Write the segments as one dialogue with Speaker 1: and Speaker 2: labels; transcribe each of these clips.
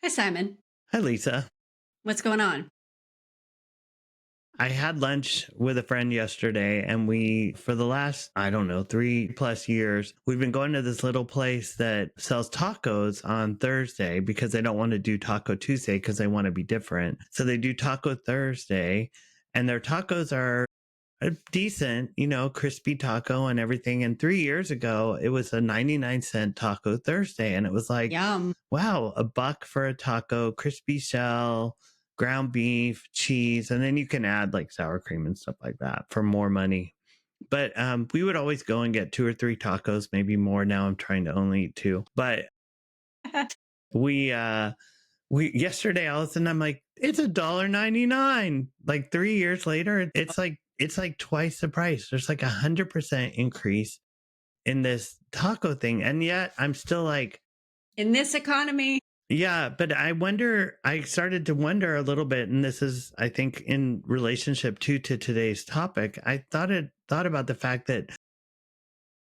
Speaker 1: Hi, Simon.
Speaker 2: Hi, Lisa.
Speaker 1: What's going on?
Speaker 2: I had lunch with a friend yesterday, and for the last, I don't know, 3+ years, we've been going to this little place that sells tacos on Thursday because they don't want to do Taco Tuesday because they want to be different. So they do Taco Thursday, and their tacos are a decent, crispy taco and everything. And 3 years ago, it was a 99-cent Taco Thursday. And it was like,
Speaker 1: Yum.
Speaker 2: wow, $1 for a taco, crispy shell, ground beef, cheese. And then you can add like sour cream and stuff like that for more money. But we would always go and get 2 or 3 tacos, maybe more. Now I'm trying to only eat two. But we, yesterday, all of a sudden, I'm like, it's $1.99. Like 3 years later, it's like twice the price. There's like 100% increase in this taco thing, and yet I'm still like,
Speaker 1: In this economy,
Speaker 2: yeah. But I started to wonder a little bit, and this is, I think, in relationship to today's topic. I thought about the fact that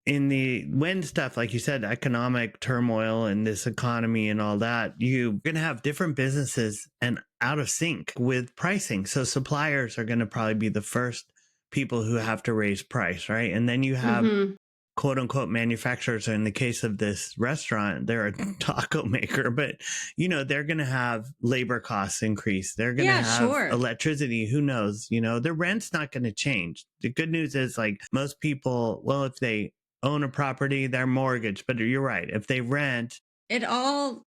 Speaker 2: in the when stuff like you said, economic turmoil and this economy and all that, you're going to have different businesses and out of sync with pricing. So suppliers are going to probably be the first people who have to raise price, right? And then you have
Speaker 1: hmm
Speaker 2: quote unquote manufacturers. In the case of this restaurant, they're a taco maker, but they're going to have labor costs increase. They're going to
Speaker 1: yeah,
Speaker 2: have
Speaker 1: sure.
Speaker 2: electricity. Who knows? The rent's not going to change. The good news is, like, most people, well, if they own a property, their mortgage, but you're right. If they rent,
Speaker 1: It all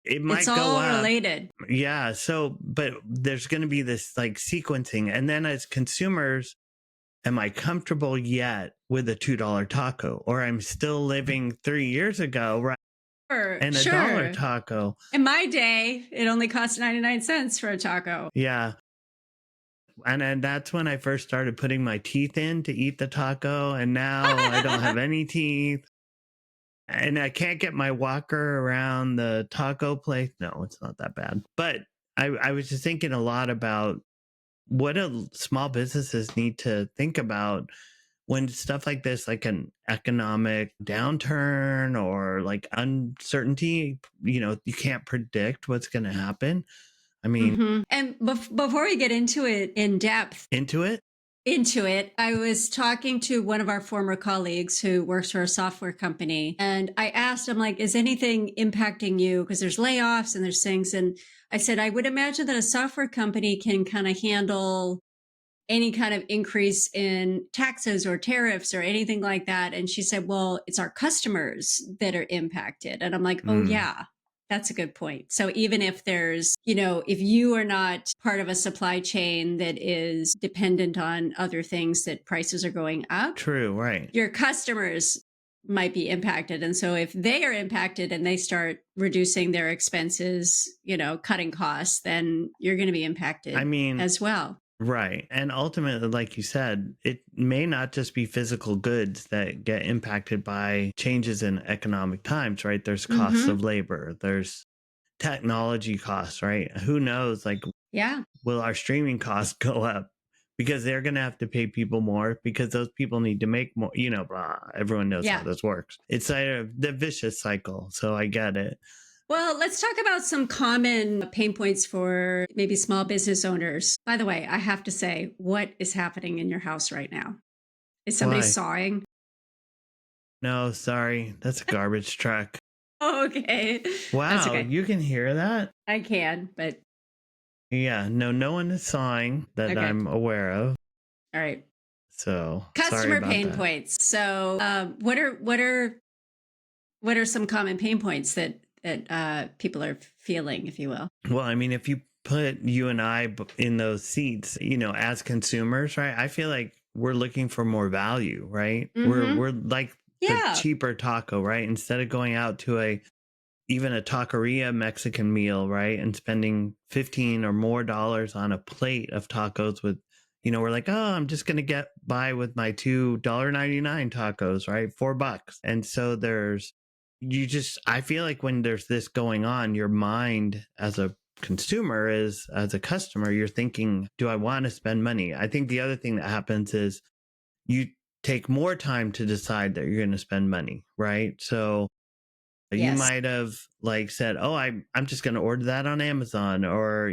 Speaker 2: it
Speaker 1: it's
Speaker 2: might go
Speaker 1: all
Speaker 2: up.
Speaker 1: related.
Speaker 2: Yeah. So, but there's going to be this like sequencing. And then as consumers, am I comfortable yet with a $2 taco? Or I'm still living 3 years ago, right?
Speaker 1: Sure,
Speaker 2: And a dollar
Speaker 1: sure.
Speaker 2: taco.
Speaker 1: In my day, it only cost 99 cents for a taco.
Speaker 2: Yeah. And then that's when I first started putting my teeth in to eat the taco. And now I don't have any teeth. And I can't get my walker around the taco place. No, it's not that bad. But I was just thinking a lot about what do small businesses need to think about when stuff like this, like an economic downturn or like uncertainty, you can't predict what's going to happen. I mean,
Speaker 1: And before we get into it in depth,
Speaker 2: into it.
Speaker 1: I was talking to one of our former colleagues who works for a software company. And I asked him, like, is anything impacting you? Because there's layoffs and there's things. And I said, I would imagine that a software company can kind of handle any kind of increase in taxes or tariffs or anything like that. And she said, well, it's our customers that are impacted. And I'm like, oh,
Speaker 2: Mm,
Speaker 1: yeah. That's a good point. So even if there's, if you are not part of a supply chain that is dependent on other things that prices are going up,
Speaker 2: true, right.
Speaker 1: your customers might be impacted. And so if they are impacted and they start reducing their expenses, cutting costs, then you're going to be impacted
Speaker 2: I mean,
Speaker 1: as well.
Speaker 2: right. And ultimately, like you said, it may not just be physical goods that get impacted by changes in economic times, right? There's costs
Speaker 1: Mm-hmm.
Speaker 2: of labor, there's technology costs, right? Who knows? Like,
Speaker 1: Yeah.
Speaker 2: will our streaming costs go up because they're going to have to pay people more because those people need to make more, blah, everyone knows how
Speaker 1: Yeah.
Speaker 2: this works. It's the vicious cycle. So I get it.
Speaker 1: Well, let's talk about some common pain points for maybe small business owners. By the way, I have to say, what is happening in your house right now? Is somebody
Speaker 2: Why?
Speaker 1: sawing?
Speaker 2: No, sorry. That's a garbage truck.
Speaker 1: Oh, okay. That's
Speaker 2: Wow.
Speaker 1: okay.
Speaker 2: You can hear that?
Speaker 1: I can, but
Speaker 2: Yeah. No one is sawing that
Speaker 1: okay.
Speaker 2: I'm aware of.
Speaker 1: All right.
Speaker 2: So sorry
Speaker 1: Customer
Speaker 2: about
Speaker 1: pain
Speaker 2: that.
Speaker 1: points. So, what are some common pain points that people are feeling, if you will?
Speaker 2: Well, I mean, if you put you and I in those seats, as consumers, right? I feel like we're looking for more value, right? We're
Speaker 1: Mm-hmm.
Speaker 2: we're like the
Speaker 1: Yeah.
Speaker 2: cheaper taco, right? Instead of going out to even a taqueria Mexican meal, right? And spending 15 or more dollars on a plate of tacos with, we're like, oh, I'm just going to get by with my $2.99 tacos, right? $4. And so I feel like when there's this going on, your mind as a consumer as a customer, you're thinking, do I want to spend money? I think the other thing that happens is you take more time to decide that you're going to spend money, right? So You
Speaker 1: Yes.
Speaker 2: might have like said, "Oh, I'm just going to order that on Amazon," or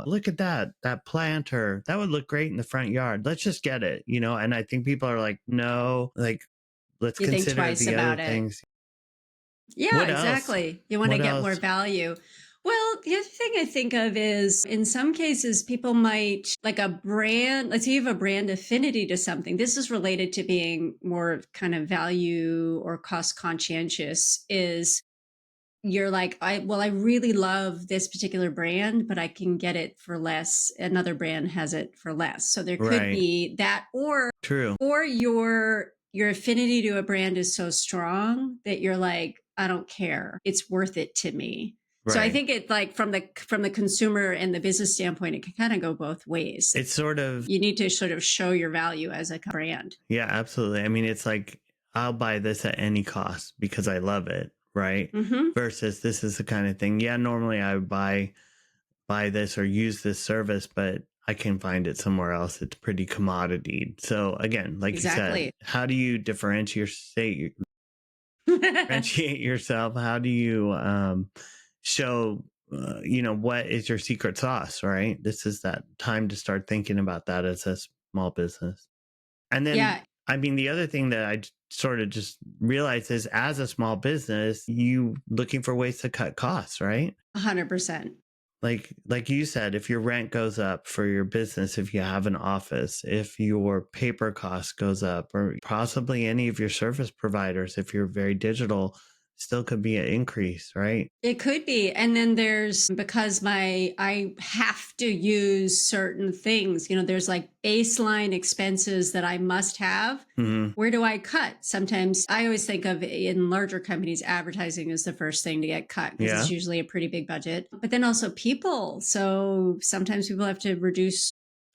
Speaker 2: "Look at that planter. That would look great in the front yard. Let's just get it." And I think people are like, "No, like let's
Speaker 1: You think
Speaker 2: consider
Speaker 1: twice
Speaker 2: the other
Speaker 1: about it.
Speaker 2: things."
Speaker 1: Yeah,
Speaker 2: What else?
Speaker 1: exactly. You want to
Speaker 2: What
Speaker 1: get more
Speaker 2: else?
Speaker 1: value. Well, the other thing I think of is in some cases, people might like a brand. Let's say you have a brand affinity to something. This is related to being more kind of value or cost conscientious. Is you're like, I really love this particular brand, but I can get it for less. Another brand has it for less. So there could
Speaker 2: Right.
Speaker 1: be that,
Speaker 2: True.
Speaker 1: or your affinity to a brand is so strong that you're like, I don't care. It's worth it to me. So I
Speaker 2: Right.
Speaker 1: think it like from the consumer and the business standpoint, it can kind of go both ways.
Speaker 2: It's sort of,
Speaker 1: You need to sort of show your value as a brand.
Speaker 2: yeah, absolutely. I mean, it's like I'll buy this at any cost because I love it, right?
Speaker 1: Hmm.
Speaker 2: Versus this is the kind of thing. Yeah, normally I would buy this or use this service, but I can find it somewhere else. It's pretty commodity. So again, like you said,
Speaker 1: Exactly.
Speaker 2: how do you differentiate yourself? How do you show what is your secret sauce, right? This is that time to start thinking about that as a small business. And then,
Speaker 1: Yeah,
Speaker 2: I mean, the other thing that sort of just realized is as a small business, you looking for ways to cut costs, right?
Speaker 1: 100%.
Speaker 2: Like you said, if your rent goes up for your business, if you have an office, if your paper cost goes up, or possibly any of your service providers, if you're very digital, still could be an increase, right?
Speaker 1: It could be. And then there's because I have to use certain things, there's like baseline expenses that I must have.
Speaker 2: Hmm.
Speaker 1: Where do I cut? Sometimes I always think of in larger companies, advertising is the first thing to get cut because it's
Speaker 2: Yeah.
Speaker 1: usually a pretty big budget. But then also people. So sometimes people have to have a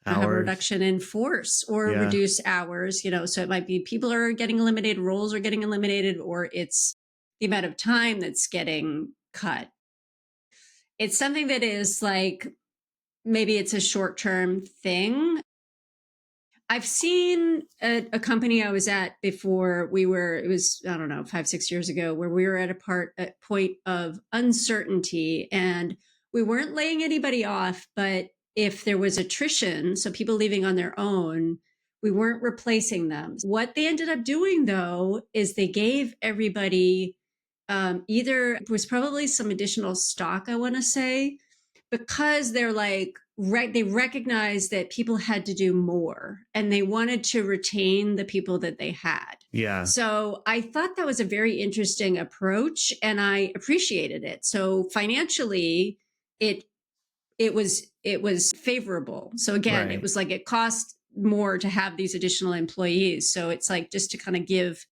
Speaker 2: Hours.
Speaker 1: reduction in force or
Speaker 2: Yeah.
Speaker 1: reduce hours, so it might be people are getting eliminated, roles are getting eliminated, or it's the amount of time that's getting cut. It's something that is like maybe it's a short term thing. I've seen a company I was at before it was, I don't know, 5, 6 years ago, where we were at a point of uncertainty and we weren't laying anybody off, but if there was attrition, so people leaving on their own, we weren't replacing them. What they ended up doing though, is they gave everybody either it was probably some additional stock, I want to say, because they're like, right, they recognized that people had to do more and they wanted to retain the people that they had.
Speaker 2: Yeah.
Speaker 1: So I thought that was a very interesting approach and I appreciated it. So financially, it it was favorable. So again, it
Speaker 2: Right.
Speaker 1: was like it cost more to have these additional employees. So it's like just to kind of give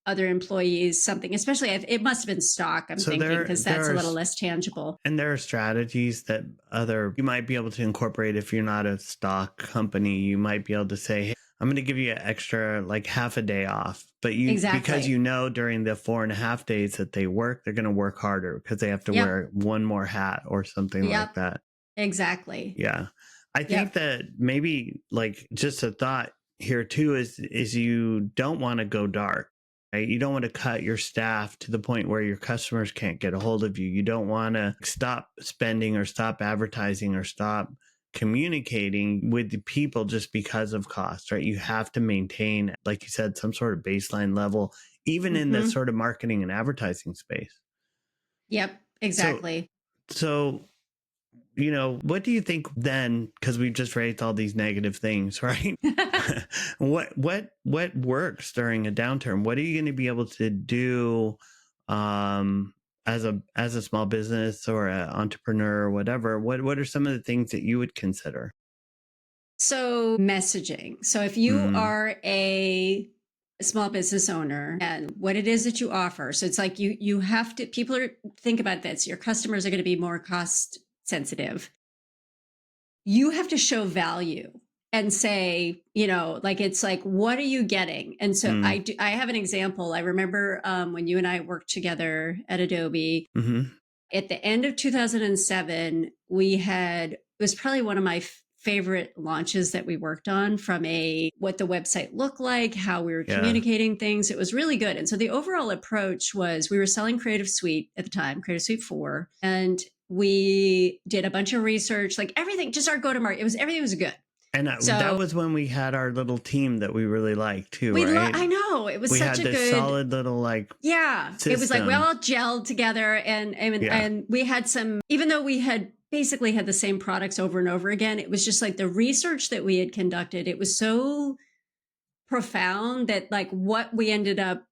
Speaker 1: other employees something, especially it must have been stock, I'm
Speaker 2: So
Speaker 1: thinking,
Speaker 2: there
Speaker 1: because
Speaker 2: there
Speaker 1: that's a
Speaker 2: are
Speaker 1: little less tangible.
Speaker 2: and there are strategies that other you might be able to incorporate if you're not a stock company. You might be able to say, "Hey, I'm going to give you an extra like half a day off," but because
Speaker 1: Exactly.
Speaker 2: during the 4.5 days that they work, they're going to work harder because they have to
Speaker 1: Yep.
Speaker 2: wear one more hat or something like
Speaker 1: Yep.
Speaker 2: that.
Speaker 1: Exactly.
Speaker 2: Yeah. I think
Speaker 1: Yep.
Speaker 2: that maybe like just a thought here too is you don't want to go dark, right? You don't want to cut your staff to the point where your customers can't get a hold of you. You don't want to stop spending or stop advertising or stop communicating with the people just because of cost, right? You have to maintain, like you said, some sort of baseline level, even in the
Speaker 1: Hmm.
Speaker 2: sort of marketing and advertising space.
Speaker 1: Yep.
Speaker 2: So,
Speaker 1: Exactly.
Speaker 2: so what do you think then? Because we've just raised all these negative things, right? What works during a downturn? What are you going to be able to do as a small business or an entrepreneur or whatever? What are some of the things that you would consider?
Speaker 1: So messaging. So if you
Speaker 2: Mm,
Speaker 1: are a small business owner and what it is that you offer, so it's like you have to think about this. Your customers are going to be more cost sensitive. You have to show value and say, like it's like, what are you getting? And so
Speaker 2: mm,
Speaker 1: I have an example. I remember when you and I worked together at Adobe
Speaker 2: mm-hmm,
Speaker 1: at the end of 2007, it was probably one of my favorite launches that we worked on from what the website looked like, how we were
Speaker 2: Yeah.
Speaker 1: communicating things. It was really good. And so the overall approach was we were selling Creative Suite at the time, Creative Suite 4, and we did a bunch of research, like everything, just our go-to-market. Everything was good.
Speaker 2: And
Speaker 1: So
Speaker 2: that was when we had our little team that we really liked too, right?
Speaker 1: I know it was
Speaker 2: We
Speaker 1: such
Speaker 2: had
Speaker 1: a
Speaker 2: this
Speaker 1: good
Speaker 2: solid little
Speaker 1: yeah. It was like we
Speaker 2: system.
Speaker 1: all gelled together, and we had some, even though we had basically had the same products over and over again, it was just like the research that we had conducted. It was so profound that like what we ended up,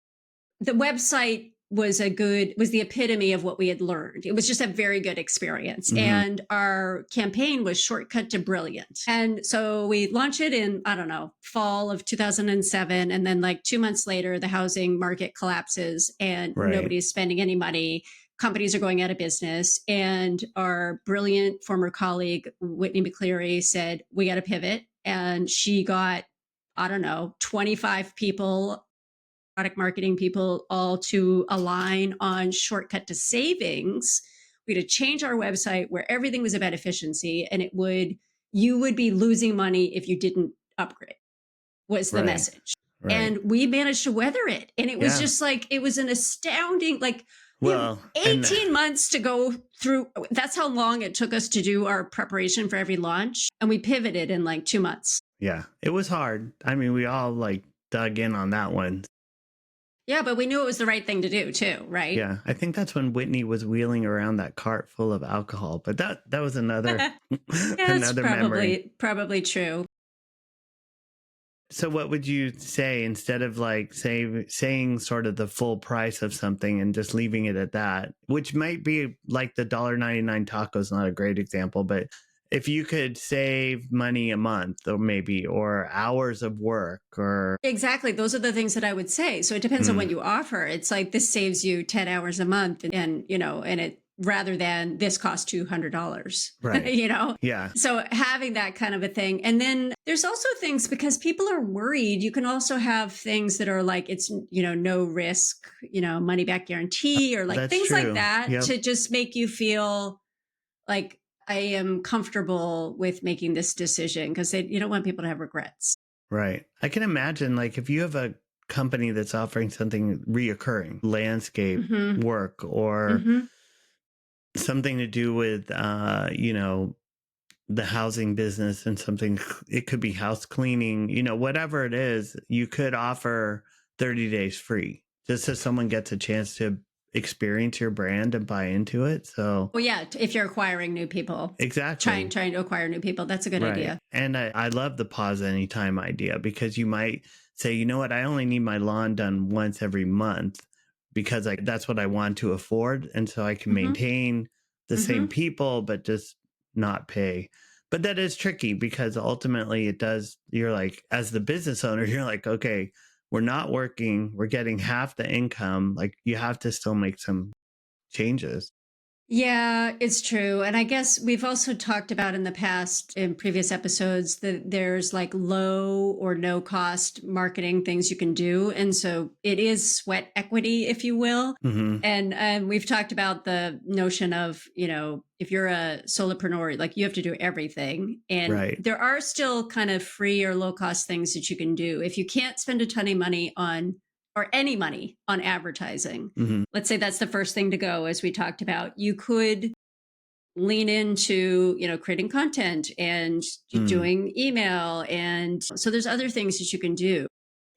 Speaker 1: the website was the epitome of what we had learned. It was just a very good experience.
Speaker 2: Mhm.
Speaker 1: And our campaign was shortcut to brilliant. And so we launched it in, I don't know, fall of 2007. And then like 2 months later, the housing market collapses and
Speaker 2: Right.
Speaker 1: nobody's spending any money. Companies are going out of business. And our brilliant former colleague, Whitney McCleary, said, we got to pivot. And she got, I don't know, 25 people, product marketing people, all to align on shortcut to savings. We had to change our website where everything was about efficiency, and you would be losing money if you didn't upgrade, was the
Speaker 2: Right.
Speaker 1: message.
Speaker 2: Right.
Speaker 1: And we managed to weather it. And it was
Speaker 2: Yeah.
Speaker 1: just like, it was an astounding, like, we had
Speaker 2: Well, and
Speaker 1: 18 months to go through. That's how long it took us to do our preparation for every launch. And we pivoted in like 2 months.
Speaker 2: yeah, it was hard. I mean, we all like dug in on that one.
Speaker 1: Yeah, but we knew it was the right thing to do too, right?
Speaker 2: Yeah, I think that's when Whitney was wheeling around that cart full of alcohol, but that was another
Speaker 1: Yeah, that's
Speaker 2: another memory.
Speaker 1: probably true.
Speaker 2: So what would you say instead of like saying sort of the full price of something and just leaving it at that, which might be like the $1.99 tacos, not a great example, but if you could save money a month or maybe or hours of work or
Speaker 1: Exactly. Those are the things that I would say. So it depends on what you offer. It's like this saves you 10 hours a month and and it rather than this costs $200.
Speaker 2: Right. Yeah.
Speaker 1: So having that kind of a thing. And then there's also things because people are worried. You can also have things that are like it's no risk, money back guarantee or like
Speaker 2: That's
Speaker 1: things like
Speaker 2: true.
Speaker 1: that
Speaker 2: Yep.
Speaker 1: to just make you feel like I am comfortable with making this decision because you don't want people to have regrets.
Speaker 2: Right. I can imagine like if you have a company that's offering something reoccurring, landscape
Speaker 1: Mhm.
Speaker 2: work or
Speaker 1: Mhm.
Speaker 2: something to do with the housing business and something it could be house cleaning, whatever it is, you could offer 30 days free just so someone gets a chance to experience your brand and buy into it. So
Speaker 1: Well, yeah, if you're acquiring new people,
Speaker 2: exactly.
Speaker 1: trying to acquire new people, that's a good
Speaker 2: Right.
Speaker 1: idea.
Speaker 2: And I love the pause anytime idea because you might say, you know what, I only need my lawn done once every month because that's what I want to afford. And so I can
Speaker 1: Mhm.
Speaker 2: maintain the same
Speaker 1: Mhm.
Speaker 2: people, but just not pay. But that is tricky because ultimately you're like, as the business owner, you're like, okay, we're not working, we're getting half the income. Like you have to still make some changes.
Speaker 1: Yeah, it's true. And I guess we've also talked about in the past, in previous episodes, that there's like low or no cost marketing things you can do. And so it is sweat equity, if you will.
Speaker 2: Hmm.
Speaker 1: And we've talked about the notion of, if you're a solopreneur, like you have to do everything. And
Speaker 2: Right.
Speaker 1: there are still kind of free or low cost things that you can do. If you can't spend a ton of money on or any money on advertising.
Speaker 2: Hmm.
Speaker 1: Let's say that's the first thing to go, as we talked about. You could lean into, creating content and
Speaker 2: Mm.
Speaker 1: doing email. And so there's other things that you can do.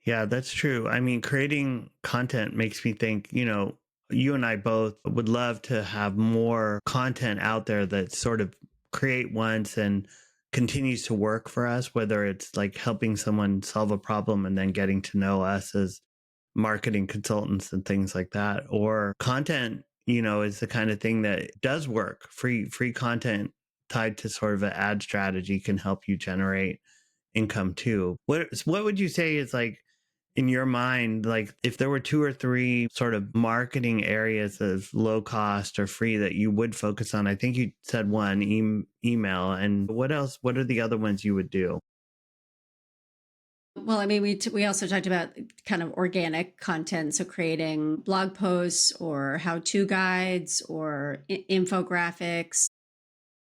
Speaker 2: Yeah, that's true. I mean, creating content makes me think, you and I both would love to have more content out there that sort of create once and continues to work for us, whether it's like helping someone solve a problem and then getting to know us as marketing consultants and things like that, or content, is the kind of thing that does work. Free content tied to sort of an ad strategy can help you generate income too. What would you say is like in your mind, like if there were two or three sort of marketing areas of low cost or free that you would focus on? I think you said one, email, and what else? What are the other ones you would do?
Speaker 1: Well, I mean, we also talked about kind of organic content, so creating blog posts or how-to guides or infographics.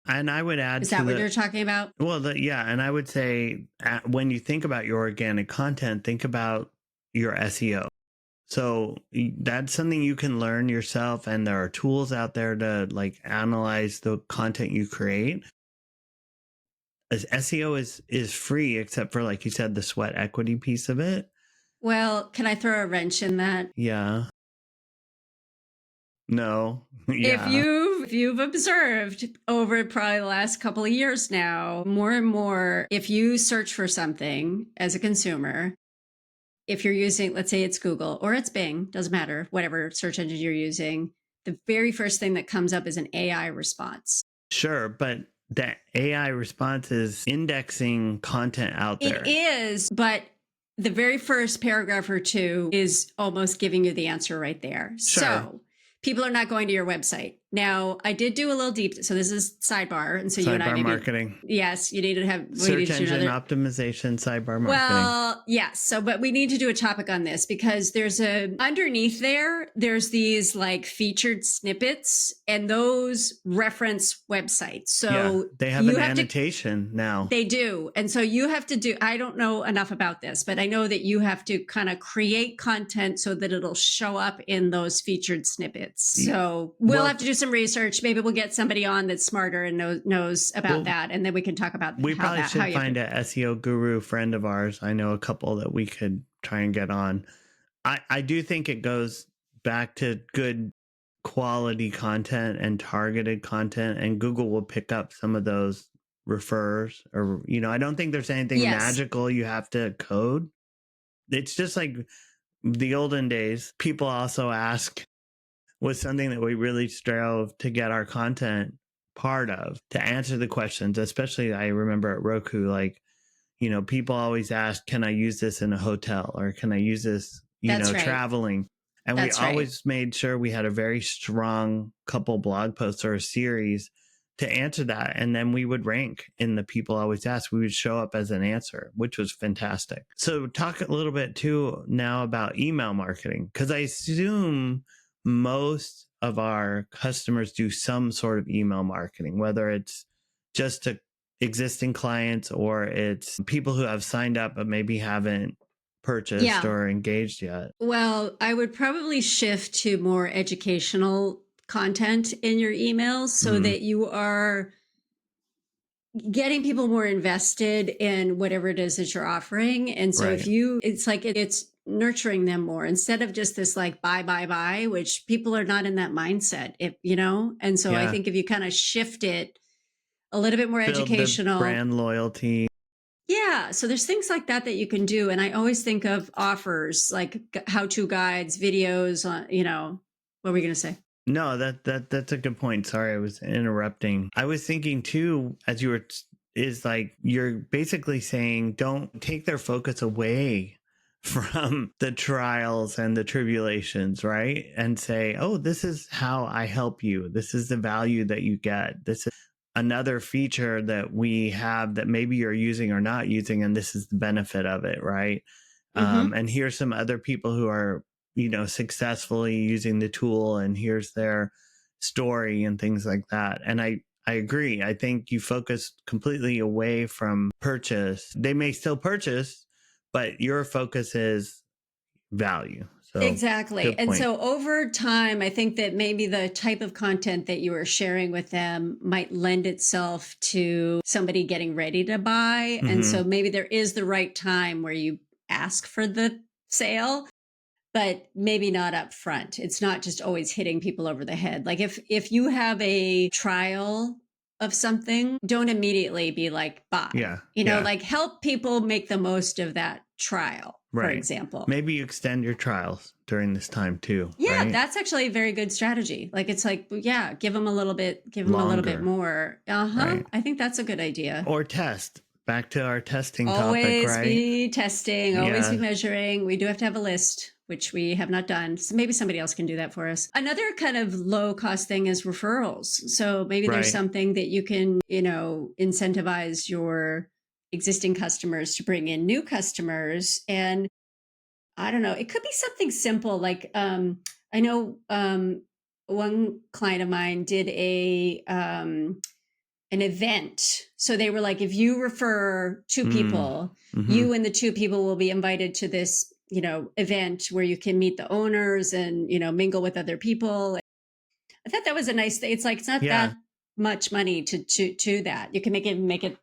Speaker 2: And I would add
Speaker 1: Is
Speaker 2: to
Speaker 1: that what
Speaker 2: the
Speaker 1: you're talking about?
Speaker 2: well, yeah, and I would say when you think about your organic content, think about your SEO. So that's something you can learn yourself, and there are tools out there to like analyze the content you create. As SEO is free, except for like you said, the sweat equity piece of it.
Speaker 1: Well, can I throw a wrench in that?
Speaker 2: Yeah. No.
Speaker 1: If
Speaker 2: Yeah.
Speaker 1: you've observed over probably the last couple of years now, more and more, if you search for something as a consumer, if you're using, let's say it's Google or it's Bing, doesn't matter, whatever search engine you're using, the very first thing that comes up is an AI response.
Speaker 2: Sure, but the AI response is indexing content out
Speaker 1: It
Speaker 2: there.
Speaker 1: is, but the very first paragraph or two is almost giving you the answer right there.
Speaker 2: Sure.
Speaker 1: So people are not going to your website. Now, I did do a little deep, so this is sidebar. And so you and I
Speaker 2: Sidebar
Speaker 1: maybe,
Speaker 2: marketing.
Speaker 1: yes, you need to have, we need
Speaker 2: Search
Speaker 1: to do
Speaker 2: engine
Speaker 1: another,
Speaker 2: optimization, sidebar marketing.
Speaker 1: well, yes. So, but we need to do a topic on this because there's underneath there's these like featured snippets and those reference websites. So
Speaker 2: yeah, they have
Speaker 1: you
Speaker 2: an
Speaker 1: have to,
Speaker 2: annotation now.
Speaker 1: they do. And so you have to do, I don't know enough about this, but I know that you have to kind of create content so that it'll show up in those featured snippets. So we'll have to do some research. Maybe we'll get somebody on that's smarter and knows about that. And then we can talk about
Speaker 2: we probably should find
Speaker 1: an
Speaker 2: an SEO guru friend of ours. I know a couple that we could try and get on. I do think it goes back to good quality content and targeted content, and Google will pick up some of those refers, or I don't think there's anything magical you have to code. It's just like the olden days. People also ask, was something that we really strove to get our content part of, to answer the questions. Especially I remember at Roku, like, people always ask, can I use this in a hotel, or can I use this,
Speaker 1: That's right.
Speaker 2: traveling? And
Speaker 1: That's
Speaker 2: we
Speaker 1: right.
Speaker 2: always made sure we had a very strong couple blog posts or a series to answer that. And then we would rank in the people always ask. We would show up as an answer, which was fantastic. So talk a little bit too now about email marketing, because I assume most of our customers do some sort of email marketing, whether it's just to existing clients or it's people who have signed up but maybe haven't purchased or engaged yet.
Speaker 1: Well, I would probably shift to more educational content in your emails so that you are getting people more invested in whatever it is that you're offering. And so if it's like it's nurturing them more instead of just this like buy, which people are not in that mindset, and so I think if you kind of shift it a little bit more educational,
Speaker 2: brand loyalty.
Speaker 1: Yeah. So there's things like that you can do. And I always think of offers like how-to guides, videos on, what were we going to say?
Speaker 2: No, that's a good point. Sorry, I was interrupting. I was thinking too, as you were, is like, you're basically saying, don't take their focus away from the trials and the tribulations, right? And say, oh, this is how I help you. This is the value that you get. This is another feature that we have that maybe you're using or not using, and this is the benefit of it, right? And here's some other people who are successfully using the tool, and here's their story and things like that. And I agree. I think you focus completely away from purchase. They may still purchase, but your focus is value. So,
Speaker 1: exactly. And so over time, I think that maybe the type of content that you are sharing with them might lend itself to somebody getting ready to buy. And so maybe there is the right time where you ask for the sale, but maybe not up front. It's not just always hitting people over the head. Like if you have a trial of something, don't immediately be like, buy. Like help people make the most of that trial, for example.
Speaker 2: Maybe you extend your trials during this time too.
Speaker 1: Yeah, that's actually a very good strategy. Like it's like, give them a little bit, them a little bit more. I think that's a good idea.
Speaker 2: Or test. Back to our testing
Speaker 1: always
Speaker 2: topic, right?
Speaker 1: Be testing, always be measuring. We do have to have a list, which we have not done. So maybe somebody else can do that for us. Another kind of low cost thing is referrals. So maybe there's something that you can, incentivize your existing customers to bring in new customers. And I don't know, it could be something simple. Like, I know one client of mine did an event. So they were like, if you refer two people,
Speaker 2: Mm-hmm.
Speaker 1: you and the two people will be invited to this, event where you can meet the owners and, mingle with other people. I thought that was a nice thing. It's like, it's not
Speaker 2: Yeah.
Speaker 1: that much money to that. You can make it,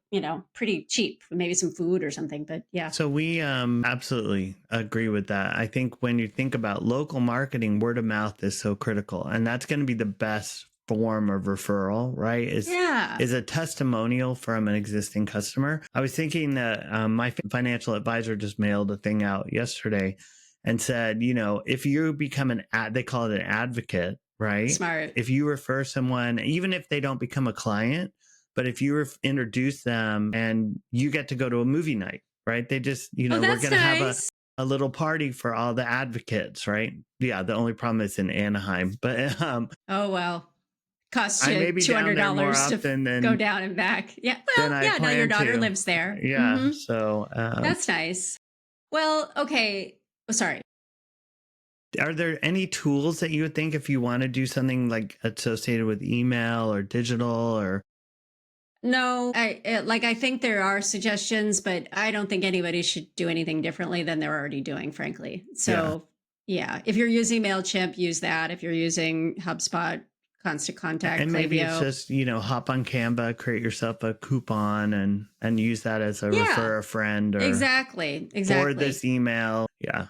Speaker 1: pretty cheap, maybe some food or something, but yeah.
Speaker 2: So we absolutely agree with that. I think when you think about local marketing, word of mouth is so critical, and that's going to be the best form of referral, right?
Speaker 1: Yeah.
Speaker 2: Is a testimonial from an existing customer. I was thinking that my financial advisor just mailed a thing out yesterday and said, if you become they call it an advocate, right?
Speaker 1: Smart.
Speaker 2: If you refer someone, even if they don't become a client, but if you introduce them and you get to go to a movie night, right? They just,
Speaker 1: Oh,
Speaker 2: we're
Speaker 1: that's
Speaker 2: going to have
Speaker 1: nice.
Speaker 2: a little party for all the advocates, right? Yeah. The only problem is in Anaheim, but
Speaker 1: Oh, well. Costs
Speaker 2: I
Speaker 1: you
Speaker 2: may be down there more
Speaker 1: $200 to
Speaker 2: often
Speaker 1: go
Speaker 2: than
Speaker 1: down and back. Yeah.
Speaker 2: than
Speaker 1: Well,
Speaker 2: I
Speaker 1: yeah, no, your
Speaker 2: plan
Speaker 1: daughter
Speaker 2: to.
Speaker 1: lives there.
Speaker 2: Yeah.
Speaker 1: Mhm.
Speaker 2: So,
Speaker 1: That's nice. Well, okay. Oh, sorry.
Speaker 2: are there any tools that you would think if you want to do something like associated with email or digital or?
Speaker 1: No, I think there are suggestions, but I don't think anybody should do anything differently than they're already doing, frankly.
Speaker 2: Yeah.
Speaker 1: So, yeah, if you're using MailChimp, use that. If you're using HubSpot, Constant Contact,
Speaker 2: And maybe it's
Speaker 1: Klaviyo.
Speaker 2: just, hop on Canva, create yourself a coupon and use that as a
Speaker 1: Yeah,
Speaker 2: refer a friend or
Speaker 1: exactly.
Speaker 2: forward this email. Yeah.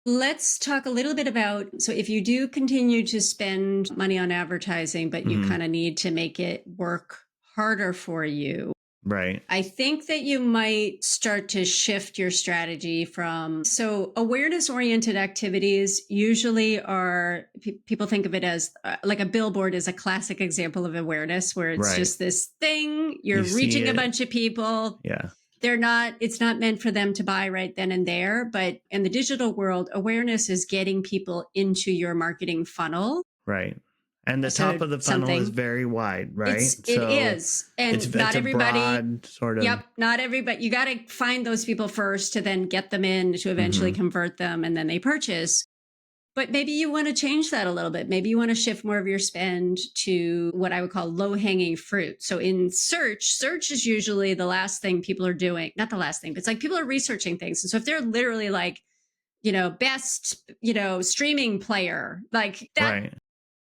Speaker 1: Let's talk a little bit about, so if you do continue to spend money on advertising, but you
Speaker 2: Mhm.
Speaker 1: kind of need to make it work harder for you,
Speaker 2: Right.
Speaker 1: I think that you might start to shift your strategy from, so awareness oriented activities usually are, people think of it as like a billboard is a classic example of awareness where it's
Speaker 2: Right.
Speaker 1: just this thing, you're
Speaker 2: You see
Speaker 1: reaching a
Speaker 2: it.
Speaker 1: bunch of people.
Speaker 2: Yeah.
Speaker 1: It's not meant for them to buy right then and there, but in the digital world, awareness is getting people into your marketing funnel.
Speaker 2: Right. And the
Speaker 1: So
Speaker 2: top of the funnel is
Speaker 1: something,
Speaker 2: very wide, right?
Speaker 1: it is.
Speaker 2: It's
Speaker 1: And not
Speaker 2: a
Speaker 1: everybody,
Speaker 2: broad sort of.
Speaker 1: yep, not everybody, you got to find those people first to then get them in to eventually
Speaker 2: Mhm.
Speaker 1: convert them and then they purchase. But maybe you want to change that a little bit. Maybe you want to shift more of your spend to what I would call low hanging fruit. So in search is usually the last thing people are doing. Not the last thing, but it's like people are researching things. And so if they're literally like, best, streaming player, like that
Speaker 2: Right.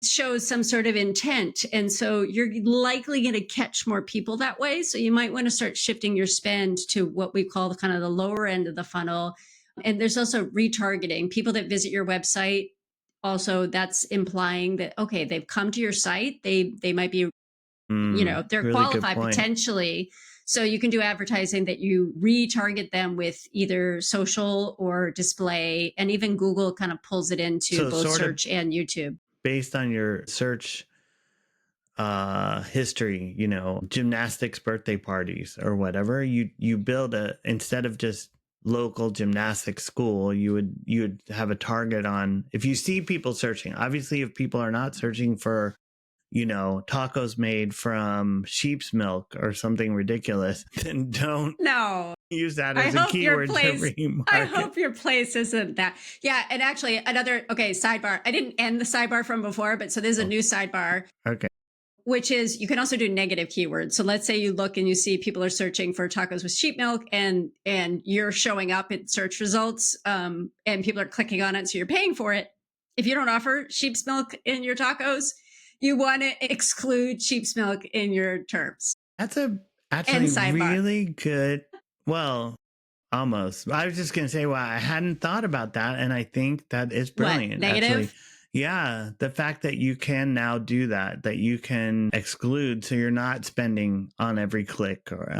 Speaker 1: shows some sort of intent. And so you're likely going to catch more people that way. So you might want to start shifting your spend to what we call kind of the lower end of the funnel. And there's also retargeting people that visit your website. Also, that's implying that, okay, they've come to your site. They might be, they're
Speaker 2: Really good
Speaker 1: qualified
Speaker 2: point.
Speaker 1: potentially. So you can do advertising that you retarget them with either social or display, and even Google kind of pulls it into
Speaker 2: So
Speaker 1: both
Speaker 2: sort of
Speaker 1: search and YouTube.
Speaker 2: based on your search history, gymnastics birthday parties or whatever, you build instead of just local gymnastics school, you would have a target on, if you see people searching. Obviously, if people are not searching for tacos made from sheep's milk or something ridiculous, then don't
Speaker 1: No,
Speaker 2: use that
Speaker 1: I
Speaker 2: as a
Speaker 1: hope your
Speaker 2: keyword to
Speaker 1: place. I
Speaker 2: remarket.
Speaker 1: hope your place isn't that. Yeah, and actually sidebar. I didn't end the sidebar from before, but so there's a new sidebar,
Speaker 2: Okay.
Speaker 1: which is you can also do negative keywords. So let's say you look and you see people are searching for tacos with sheep milk, and you're showing up in search results, and people are clicking on it, so you're paying for it. If you don't offer sheep's milk in your tacos, you want to exclude sheep's milk in your terms.
Speaker 2: That's
Speaker 1: And
Speaker 2: actually
Speaker 1: sidebar.
Speaker 2: really good. Well, almost. I was just going to say, well, I hadn't thought about that. And I think that is
Speaker 1: What?
Speaker 2: brilliant.
Speaker 1: Negative?
Speaker 2: Actually. Yeah. The fact that you can now do that you can exclude. So you're not spending on every click or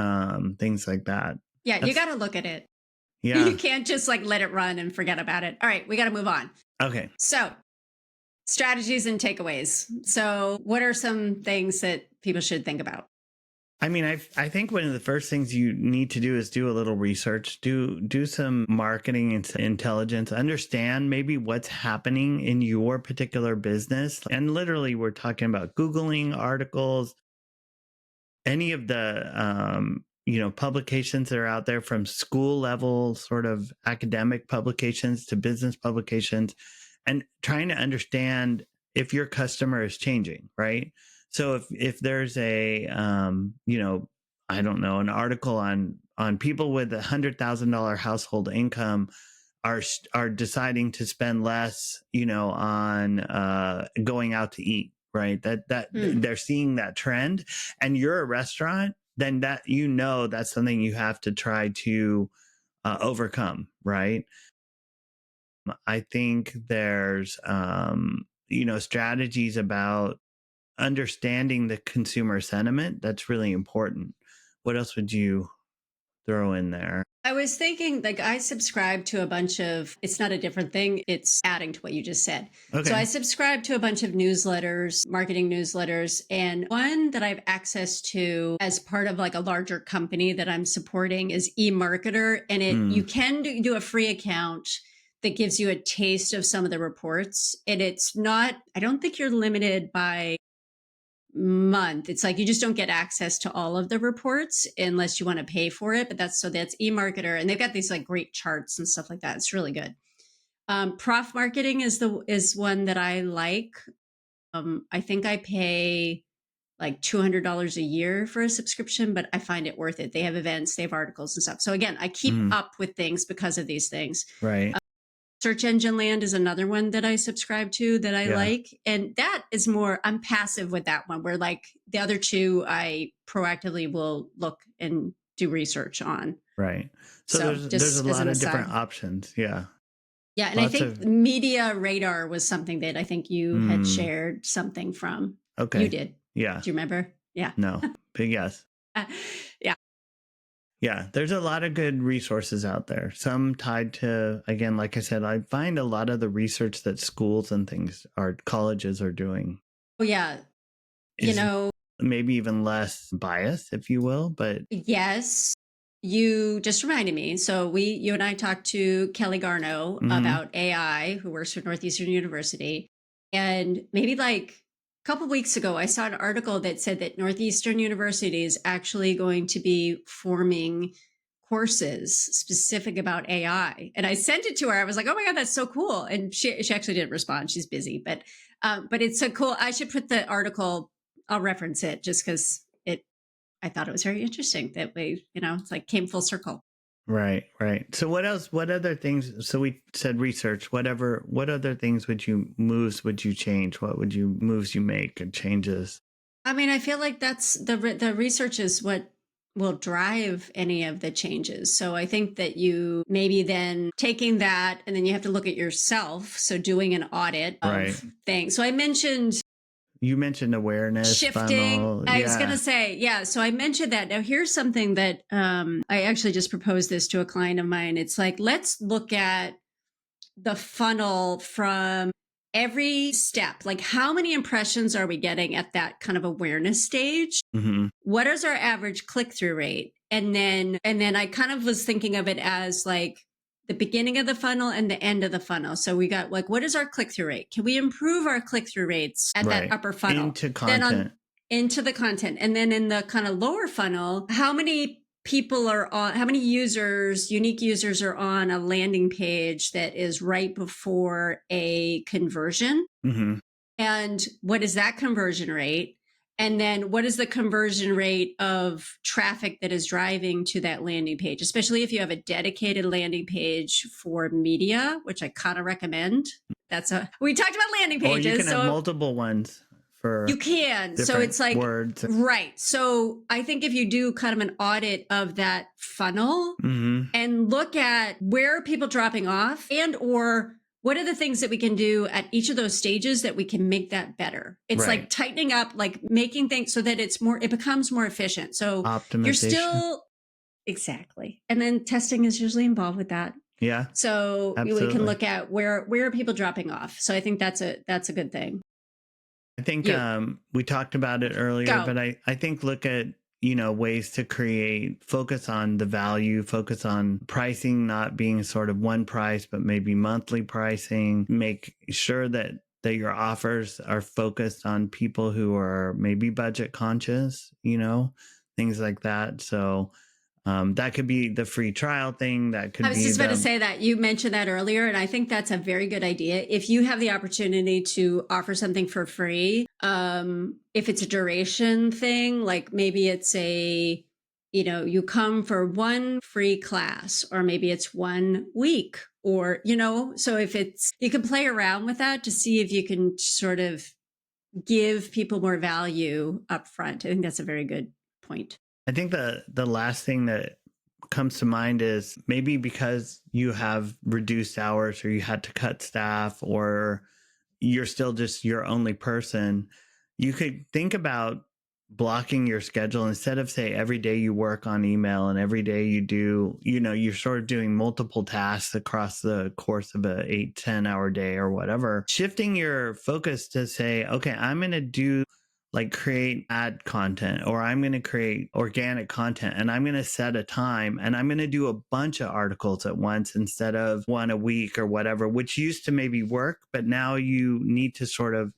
Speaker 2: things like that.
Speaker 1: Yeah, you got to look at it.
Speaker 2: Yeah.
Speaker 1: You can't just like let it run and forget about it. All right, we got to move on.
Speaker 2: Okay.
Speaker 1: So, strategies and takeaways. So, what are some things that people should think about?
Speaker 2: I mean, I think one of the first things you need to do is do a little research, do some marketing intelligence, understand maybe what's happening in your particular business. And literally, we're talking about Googling articles, any of the publications that are out there, from school level sort of academic publications to business publications, and trying to understand if your customer is changing, right? So if there's a you know, I don't know, an article on people with $100,000 household income are deciding to spend less, you know, on going out to eat, right? That
Speaker 1: Hmm.
Speaker 2: they're seeing that trend, and you're a restaurant, then that, you know, that's something you have to try to overcome, right? I think there's you know, strategies about understanding the consumer sentiment. That's really important. What else would you throw in there?
Speaker 1: I was thinking, like, I subscribe to a bunch of, it's not a different thing, it's adding to what you just said. So I
Speaker 2: Okay.
Speaker 1: subscribe to a bunch of newsletters, marketing newsletters, and one that I have access to as part of like a larger company that I'm supporting is eMarketer. And you
Speaker 2: Mm,
Speaker 1: can do a free account that gives you a taste of some of the reports. And it's not, I don't think you're limited by month. It's like you just don't get access to all of the reports unless you want to pay for it. But that's eMarketer, and they've got these like great charts and stuff like that. It's really good. Prof Marketing is one that I like. I think I pay like $200 a year for a subscription, but I find it worth it. They have events, they have articles and stuff. So again, I keep
Speaker 2: mm,
Speaker 1: up with things because of these things.
Speaker 2: right.
Speaker 1: Search Engine Land is another one that I subscribe to that I
Speaker 2: Yeah.
Speaker 1: like. And that is more, I'm passive with that one, where like the other two, I proactively will look and do research on.
Speaker 2: Right. So
Speaker 1: So
Speaker 2: there's a
Speaker 1: just as an
Speaker 2: lot of different
Speaker 1: aside.
Speaker 2: options. Yeah.
Speaker 1: Yeah. And I
Speaker 2: Lots
Speaker 1: think
Speaker 2: of
Speaker 1: Media Radar was something that I think you had
Speaker 2: mm,
Speaker 1: shared something from. You
Speaker 2: okay.
Speaker 1: did.
Speaker 2: Yeah.
Speaker 1: Do you remember? Yeah.
Speaker 2: No. Big yes.
Speaker 1: Yeah.
Speaker 2: Yeah, there's a lot of good resources out there. Some tied to, again, like I said, I find a lot of the research that schools and things are colleges are doing
Speaker 1: Oh, yeah. You
Speaker 2: is
Speaker 1: know,
Speaker 2: maybe even less biased, if you will. But
Speaker 1: yes, you just reminded me. So you and I talked to Kelly Garno
Speaker 2: mhm,
Speaker 1: about AI, who works for Northeastern University. And maybe like a couple weeks ago, I saw an article that said that Northeastern University is actually going to be forming courses specific about AI. And I sent it to her. I was like, "Oh my God, that's so cool!" And she actually didn't respond. She's busy, but it's so cool. I should put the article. I'll reference it just because I thought it was very interesting that we, it's like came full circle.
Speaker 2: right, right. So what else? What other things? So we said research. Whatever. What other things would you moves would you change? What would you moves you make and changes?
Speaker 1: I mean, I feel like that's the research is what will drive any of the changes. So I think that you maybe then taking that and then you have to look at yourself. So doing an audit
Speaker 2: Right.
Speaker 1: of things. So I mentioned
Speaker 2: You mentioned awareness
Speaker 1: shifting.
Speaker 2: funnel.
Speaker 1: I was going to
Speaker 2: Yeah.
Speaker 1: say, yeah. So I mentioned that. Now, here's something that I actually just proposed this to a client of mine. It's like, let's look at the funnel from every step. Like, how many impressions are we getting at that kind of awareness stage?
Speaker 2: Hmm.
Speaker 1: What is our average click through rate? And then I kind of was thinking of it as like the beginning of the funnel and the end of the funnel. So we got like, what is our click through rate? Can we improve our click through rates at that
Speaker 2: Right.
Speaker 1: upper funnel?
Speaker 2: Into
Speaker 1: Then on
Speaker 2: content.
Speaker 1: into the content. And then in the kind of lower funnel, how many people are on, how many users, unique users are on a landing page that is right before a conversion?
Speaker 2: Hmm.
Speaker 1: And what is that conversion rate? And then what is the conversion rate of traffic that is driving to that landing page, especially if you have a dedicated landing page for media, which I kind of recommend. We talked about landing
Speaker 2: Or you can
Speaker 1: pages.
Speaker 2: have
Speaker 1: So
Speaker 2: multiple ones
Speaker 1: you
Speaker 2: for
Speaker 1: can. So
Speaker 2: different
Speaker 1: it's like,
Speaker 2: words.
Speaker 1: right. So I think if you do kind of an audit of that funnel
Speaker 2: Hmm.
Speaker 1: and look at where are people dropping off and or what are the things that we can do at each of those stages that we can make that better. It's like
Speaker 2: Right.
Speaker 1: tightening up, like making things so that it becomes more efficient. So you're
Speaker 2: Optimization.
Speaker 1: still exactly. And then testing is usually involved with that.
Speaker 2: Yeah,
Speaker 1: So we can
Speaker 2: absolutely.
Speaker 1: look at where are people dropping off. So I think that's a good thing.
Speaker 2: I think
Speaker 1: You
Speaker 2: we talked about it earlier,
Speaker 1: go.
Speaker 2: but I think look at, you know, ways to create focus on the value, focus on pricing not being sort of one price, but maybe monthly pricing. Make sure that your offers are focused on people who are maybe budget conscious, you know, things like that. So That could be the free trial thing. That
Speaker 1: I
Speaker 2: could
Speaker 1: was
Speaker 2: be
Speaker 1: just about to
Speaker 2: the
Speaker 1: say that you mentioned that earlier, and I think that's a very good idea. If you have the opportunity to offer something for free, if it's a duration thing, like maybe it's you come for one free class, or maybe it's 1 week, or, so if you can play around with that to see if you can sort of give people more value up front. I think that's a very good point.
Speaker 2: I think the last thing that comes to mind is maybe because you have reduced hours or you had to cut staff or you're still just your only person, you could think about blocking your schedule instead of say every day you work on email and every day you do, you're sort of doing multiple tasks across the course of a 8-10 hour day or whatever, shifting your focus to say, okay, I'm going to do like create ad content, or I'm going to create organic content, and I'm going to set a time and I'm going to do a bunch of articles at once instead of one a week or whatever, which used to maybe work, but now you need to sort of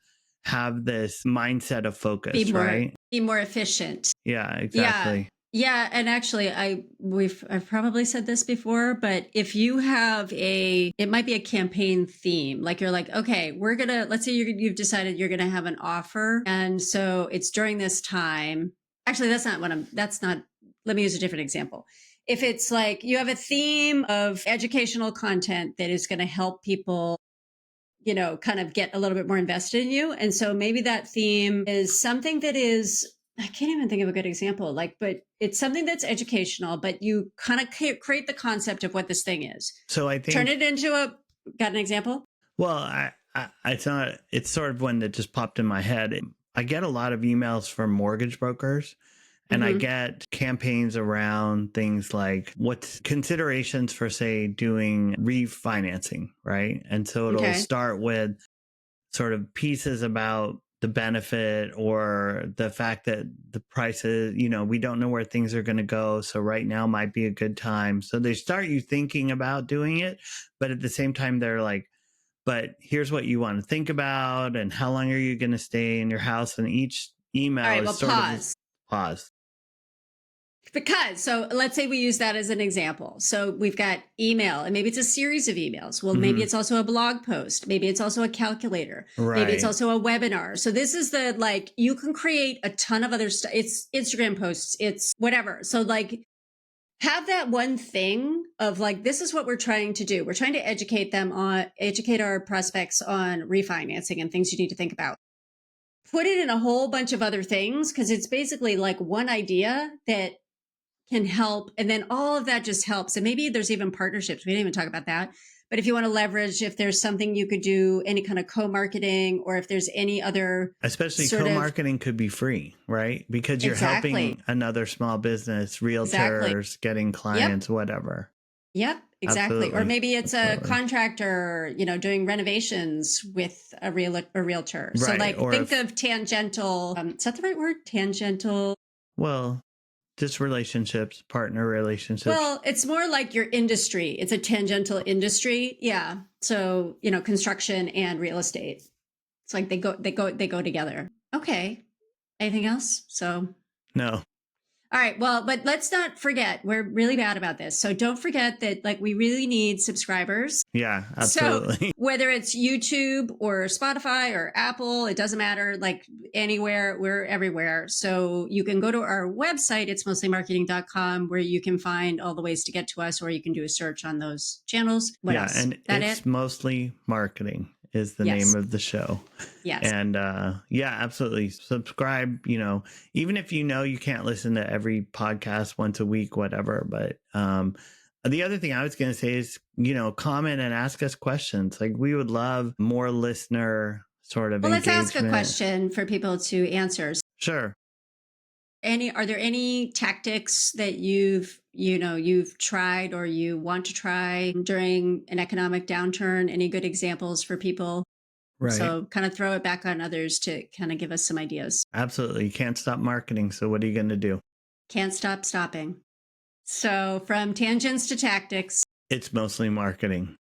Speaker 2: have this mindset of
Speaker 1: Be
Speaker 2: focus,
Speaker 1: more
Speaker 2: right?
Speaker 1: be more efficient.
Speaker 2: Yeah,
Speaker 1: Yeah.
Speaker 2: exactly.
Speaker 1: Yeah, and actually I've probably said this before, but if you have it might be a campaign theme. Like you're like, okay, let's say you've decided you're going to have an offer, and so it's during this time. Actually, that's not let me use a different example. If it's like you have a theme of educational content that is going to help people, kind of get a little bit more invested in you. And so maybe that theme is something that is, I can't even think of a good example, but it's something that's educational, but you kind of create the concept of what this thing is.
Speaker 2: So I
Speaker 1: Turn
Speaker 2: think,
Speaker 1: it into got an example?
Speaker 2: well, it's not, it's sort of one that just popped in my head. I get a lot of emails from mortgage brokers. And I
Speaker 1: Mm-hmm.
Speaker 2: get campaigns around things like what's considerations for, say, doing refinancing, right? And so it'll
Speaker 1: Okay.
Speaker 2: start with sort of pieces about the benefit or the fact that the prices, we don't know where things are going to go. So right now might be a good time. So they start you thinking about doing it. But at the same time, they're like, but here's what you want to think about and how long are you going to stay in your house? And each
Speaker 1: All
Speaker 2: email
Speaker 1: right.
Speaker 2: is
Speaker 1: Well,
Speaker 2: sort of
Speaker 1: pause.
Speaker 2: pause.
Speaker 1: So let's say we use that as an example. So we've got email, and maybe it's a series of emails. Well, maybe
Speaker 2: Mhm.
Speaker 1: it's also a blog post. Maybe it's also a calculator. Maybe it's
Speaker 2: Right.
Speaker 1: also a webinar. So this is you can create a ton of other stuff. It's Instagram posts, it's whatever. So have that one thing of this is what we're trying to do. We're trying to educate our prospects on refinancing and things you need to think about. Put it in a whole bunch of other things, because it's basically like one idea that can help. And then all of that just helps. And maybe there's even partnerships. We didn't even talk about that. But if you want to leverage, if there's something you could do, any kind of co-marketing, or if there's any other
Speaker 2: Especially
Speaker 1: sort of,
Speaker 2: co-marketing could be free, right? Because you're
Speaker 1: exactly,
Speaker 2: helping another small business,
Speaker 1: exactly.
Speaker 2: realtors, getting
Speaker 1: Yep.
Speaker 2: clients, whatever.
Speaker 1: Yep, exactly. Or
Speaker 2: Absolutely.
Speaker 1: maybe it's a
Speaker 2: Absolutely.
Speaker 1: contractor, doing renovations with a realtor. So
Speaker 2: Right. Or
Speaker 1: think
Speaker 2: if,
Speaker 1: of tangential, is that the right word? Tangential.
Speaker 2: well, just relationships, partner relationships.
Speaker 1: Well, it's more like your industry. It's a tangential industry. Yeah. So, construction and real estate. It's like they go together. Okay. Anything else? So,
Speaker 2: No.
Speaker 1: all right. Well, but let's not forget, we're really bad about this. So don't forget that we really need subscribers.
Speaker 2: Yeah,
Speaker 1: So
Speaker 2: absolutely.
Speaker 1: whether it's YouTube or Spotify or Apple, it doesn't matter, anywhere, we're everywhere. So you can go to our website, it's mostlymarketing.com, where you can find all the ways to get to us, or you can do a search on those channels. What
Speaker 2: Yeah,
Speaker 1: else?
Speaker 2: and
Speaker 1: That it?
Speaker 2: it's mostly marketing is the name
Speaker 1: Yes.
Speaker 2: of the show.
Speaker 1: Yes.
Speaker 2: And yeah, absolutely. Subscribe, even if you can't listen to every podcast once a week, whatever. But the other thing I was going to say is, comment and ask us questions. Like we would love more listener sort of
Speaker 1: Well, let's ask a
Speaker 2: engagement.
Speaker 1: question for people to answer.
Speaker 2: Sure.
Speaker 1: Are there any tactics that you've tried or you want to try during an economic downturn? Any good examples for people?
Speaker 2: Right.
Speaker 1: So kind of throw it back on others to kind of give us some ideas.
Speaker 2: Absolutely. You can't stop marketing. So what are you going to do?
Speaker 1: Can't stop stopping. So from tangents to tactics.
Speaker 2: It's mostly marketing.